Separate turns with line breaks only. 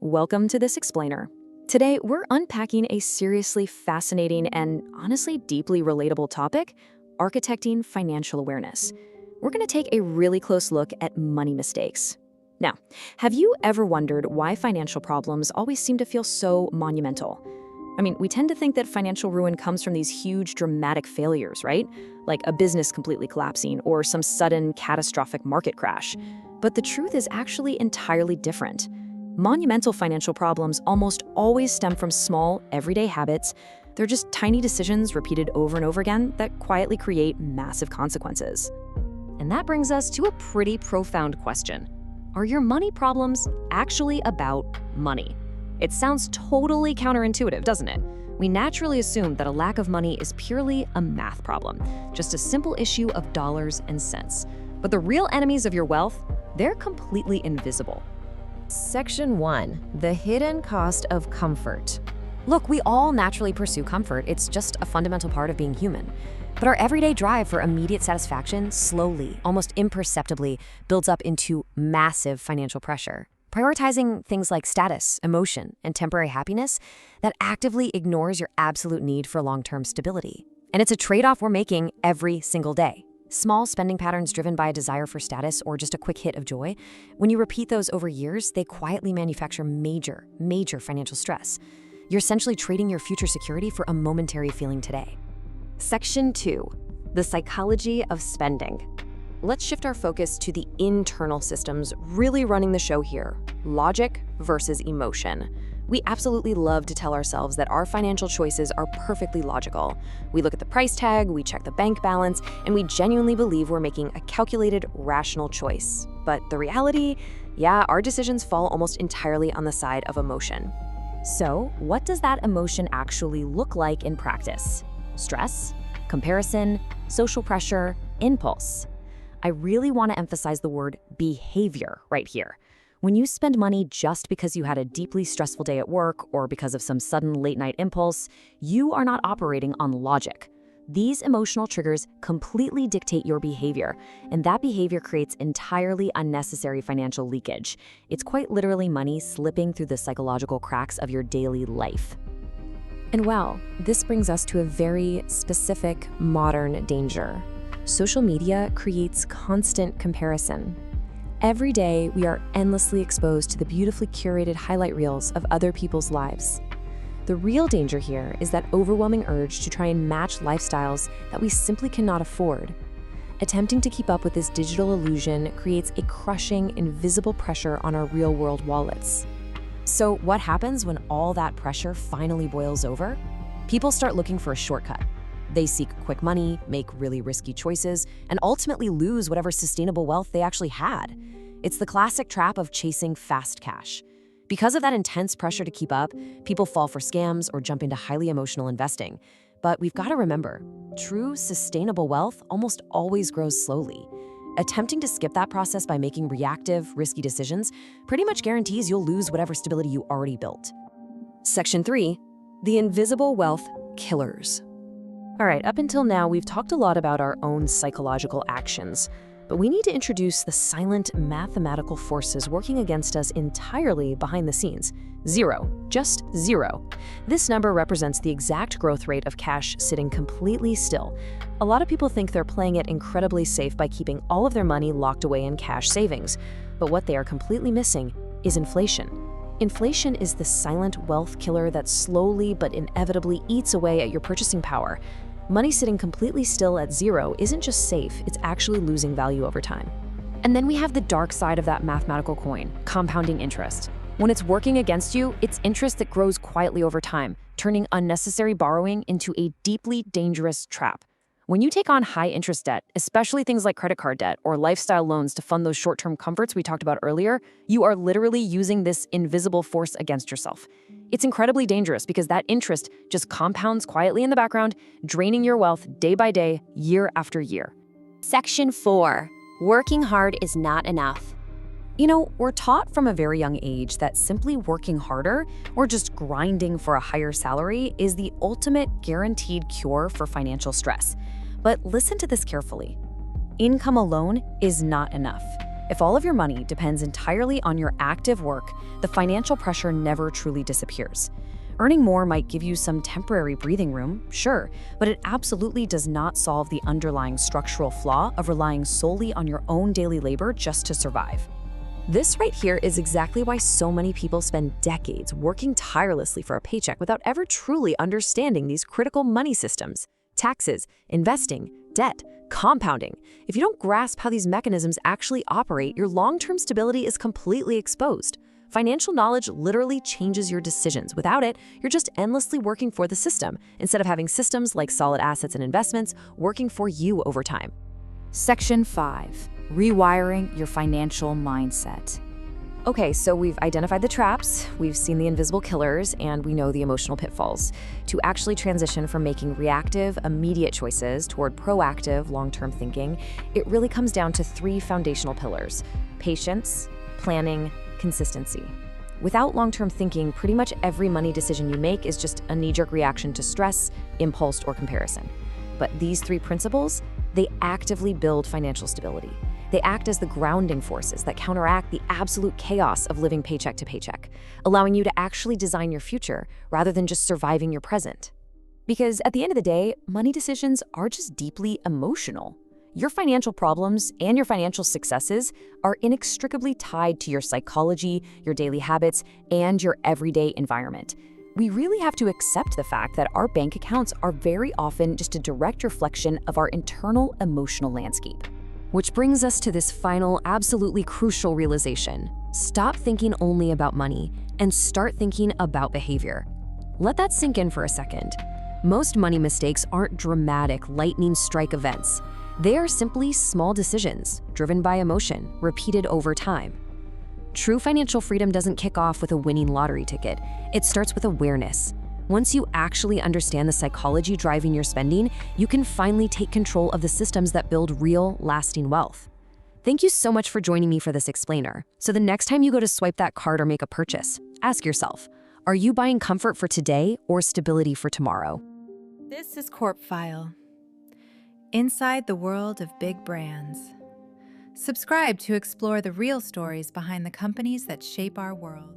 Welcome to This Explainer. Today, we're unpacking a seriously fascinating and honestly deeply relatable topic, architecting financial awareness. We're going to take a really close look at money mistakes. Now, have you ever wondered why financial problems always seem to feel so monumental? We tend to think that financial ruin comes from these huge, dramatic failures, right? Like a business completely collapsing or some sudden, catastrophic market crash. But the truth is actually entirely different. Monumental financial problems almost always stem from small, everyday habits. They're just tiny decisions repeated over and over again that quietly create massive consequences. And that brings us to a pretty profound question. Are your money problems actually about money? It sounds totally counterintuitive, doesn't it? We naturally assume that a lack of money is purely a math problem, just a simple issue of dollars and cents. But the real enemies of your wealth, they're completely invisible.
Section 1. The hidden cost of comfort.
Look, we all naturally pursue comfort. It's just a fundamental part of being human. But our everyday drive for immediate satisfaction slowly, almost imperceptibly, builds up into massive financial pressure. Prioritizing things like status, emotion, and temporary happiness that actively ignores your absolute need for long-term stability. And it's a trade-off we're making every single day. Small spending patterns driven by a desire for status or just a quick hit of joy, when you repeat those over years, they quietly manufacture major financial stress. You're essentially trading your future security for a momentary feeling today. Section 2. The psychology of spending. Let's shift our focus to the internal systems really running the show here, logic versus emotion. We absolutely love to tell ourselves that our financial choices are perfectly logical. We look at the price tag, we check the bank balance, and we genuinely believe we're making a calculated, rational choice. But the reality, our decisions fall almost entirely on the side of emotion. So, what does that emotion actually look like in practice? Stress, comparison, social pressure, impulse. I really want to emphasize the word behavior right here. When you spend money just because you had a deeply stressful day at work or because of some sudden late-night impulse, you are not operating on logic. These emotional triggers completely dictate your behavior, and that behavior creates entirely unnecessary financial leakage. It's quite literally money slipping through the psychological cracks of your daily life. And this brings us to a very specific modern danger. Social media creates constant comparison. Every day, we are endlessly exposed to the beautifully curated highlight reels of other people's lives. The real danger here is that overwhelming urge to try and match lifestyles that we simply cannot afford. Attempting to keep up with this digital illusion creates a crushing, invisible pressure on our real-world wallets. So what happens when all that pressure finally boils over? People start looking for a shortcut. They seek quick money, make really risky choices, and ultimately lose whatever sustainable wealth they actually had. It's the classic trap of chasing fast cash. Because of that intense pressure to keep up, people fall for scams or jump into highly emotional investing. But we've got to remember, true sustainable wealth almost always grows slowly. Attempting to skip that process by making reactive, risky decisions pretty much guarantees you'll lose whatever stability you already built. Section 3. The invisible wealth killers. All right, up until now, we've talked a lot about our own psychological actions, but we need to introduce the silent mathematical forces working against us entirely behind the scenes. Zero, just zero. This number represents the exact growth rate of cash sitting completely still. A lot of people think they're playing it incredibly safe by keeping all of their money locked away in cash savings, but what they are completely missing is inflation. Inflation is the silent wealth killer that slowly but inevitably eats away at your purchasing power. Money sitting completely still at zero isn't just safe, it's actually losing value over time. And then we have the dark side of that mathematical coin, compounding interest. When it's working against you, it's interest that grows quietly over time, turning unnecessary borrowing into a deeply dangerous trap. When you take on high-interest debt, especially things like credit card debt or lifestyle loans to fund those short-term comforts we talked about earlier, you are literally using this invisible force against yourself. It's incredibly dangerous because that interest just compounds quietly in the background, draining your wealth day by day, year after year.
Section 4. Working hard is not enough.
We're taught from a very young age that simply working harder or just grinding for a higher salary is the ultimate guaranteed cure for financial stress. But listen to this carefully. Income alone is not enough.
If all of your money depends entirely on your active work, the financial pressure never truly disappears. Earning more might give you some temporary breathing room, sure, but it absolutely does not solve the underlying structural flaw of relying solely on your own daily labor just to survive. This right here is exactly why so many people spend decades working tirelessly for a paycheck without ever truly understanding these critical money systems: taxes, investing, debt, compounding. If you don't grasp how these mechanisms actually operate, your long-term stability is completely exposed. Financial knowledge literally changes your decisions. Without it, you're just endlessly working for the system, instead of having systems like solid assets and investments working for you over time.
Section 5. Rewiring your financial mindset.
Okay, so we've identified the traps, we've seen the invisible killers, and we know the emotional pitfalls. To actually transition from making reactive, immediate choices toward proactive, long-term thinking, it really comes down to 3 foundational pillars: patience, planning, consistency. Without long-term thinking, pretty much every money decision you make is just a knee-jerk reaction to stress, impulse, or comparison. But these 3 principles, they actively build financial stability. They act as the grounding forces that counteract the absolute chaos of living paycheck to paycheck, allowing you to actually design your future rather than just surviving your present. Because at the end of the day, money decisions are just deeply emotional. Your financial problems and your financial successes are inextricably tied to your psychology, your daily habits, and your everyday environment. We really have to accept the fact that our bank accounts are very often just a direct reflection of our internal emotional landscape. Which brings us to this final, absolutely crucial realization. Stop thinking only about money and start thinking about behavior. Let that sink in for a second. Most money mistakes aren't dramatic, lightning strike events. They are simply small decisions, driven by emotion, repeated over time. True financial freedom doesn't kick off with a winning lottery ticket. It starts with awareness. Once you actually understand the psychology driving your spending, you can finally take control of the systems that build real, lasting wealth. Thank you so much for joining me for this explainer. So the next time you go to swipe that card or make a purchase, ask yourself, are you buying comfort for today or stability for tomorrow?
This is CorpFile, inside the world of big brands. Subscribe to explore the real stories behind the companies that shape our world.